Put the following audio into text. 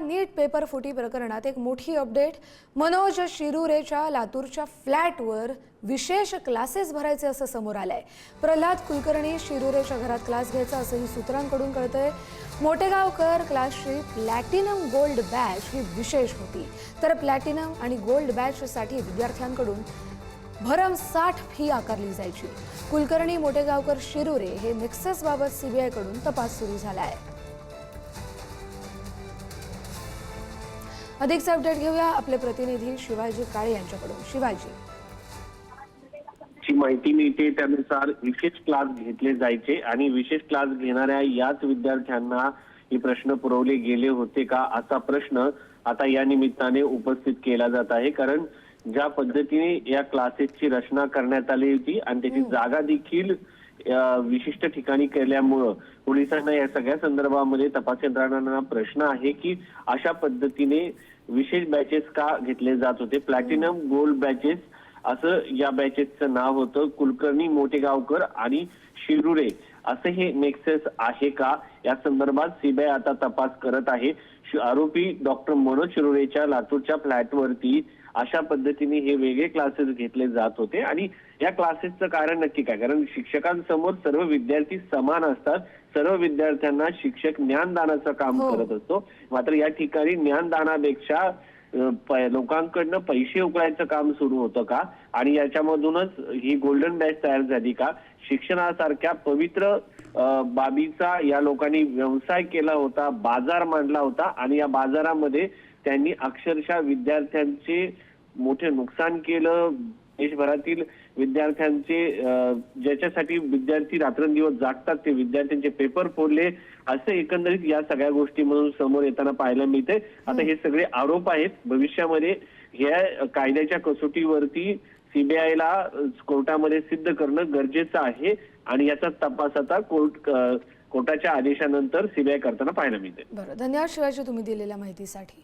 नीट paper फुटी प्रकरणात एक मोठी अपडेट। मनोज शिरुरेच्या लातूरच्या फ्लॅटवर विशेष क्लासेस भरायचे असं समोर आलंय। प्रल्हाद कुलकर्णी शिरुरेच्या घरात क्लास घ्यायचा असंही सूत्रांकडून कळतंय। मोटेगावकर क्लासची प्लॅटिनम गोल्ड बॅच ही विशेष होती, तर प्लॅटिनम आणि गोल्ड बॅचसाठी विद्यार्थ्यांकडून भरमसाठ फी आकारली जायची। कुलकर्णी मोटेगावकर शिरुरे हे नेक्ससबाबत सीबीआय कडून तपास सुरू झाला आहे। अधिकचा अपडेट घेऊया आपले प्रतिनिधी शिवाजी काळे यांच्याकडून। शिवाजी, ची माहिती मिळते त्यानुसार विशेष क्लास घेतले जायचे आणि विशेष क्लास घेणाऱ्या याच विद्यार्थ्यांना हे प्रश्न पुरवले गेले होते का असा प्रश्न आता या निमित्ताने उपस्थित केला जात आहे। कारण ज्या पद्धतीने या क्लासेसची रचना करण्यात आली होती आणि त्याची जागा देखील विशिष्ट ठिकाणी केल्यामुळे पोलिसांना या सगळ्या संदर्भामध्ये तपास यंत्रणांना प्रश्न आहे की अशा पद्धतीने विशेष बॅचेस का घेतले जात होते। प्लॅटिनम गोल्ड बॅचेस असं या बॅचेसचं नाव होतं। कुलकर्णी मोटेगावकर आणि शिरुरे असे हे नेक्सस आहे का या संदर्भात सीबीआय आता तपास करत आहे। आरोपी डॉक्टर मनोज शिरुरेच्या लातूरच्या फ्लॅटवरती अशा पद्धतीने हे वेगळे क्लासेस घेतले जात होते आणि या क्लासेसचं कारण नक्की काय? कारण शिक्षकांसमोर सर्व विद्यार्थी समान असतात, सर्व विद्यार्थ्यांना शिक्षक ज्ञानदानाचं काम करत असतो। मात्र या ठिकाणी ज्ञानदानापेक्षा लोकांकडनं पैसे उकळायचं काम सुरू होतं का आणि याच्यामधूनच ही गोल्डन बॅच तयार झाली का? शिक्षणासारख्या पवित्र बाबीचा या लोकांनी व्यवसाय केला होता, बाजार मांडला होता आणि या बाजारामध्ये त्यांनी अक्षरशः विद्यार्थ्यांचे मोठे नुकसान केलं। देशभरातील विद्यार्थ्यांचे ज्याच्यासाठी विद्यार्थी रात्रंदिवस जागतात ते विद्यार्थ्यांचे पेपर फोडले असे एकंदरीत या सगळ्या गोष्टींमधून समोर येताना पाहायला मिळते। आता हे सगळे आरोप आहेत, भविष्यामध्ये या कायद्याच्या कसोटीवरती सीबीआयला कोर्टामध्ये सिद्ध करणं गरजेचं आहे आणि याचा तपास आता कोर्टाच्या आदेशानंतर सीबीआय करताना पाहायला मिळते। बरं, धन्यवाद शिवाजी तुम्ही दिलेल्या माहितीसाठी।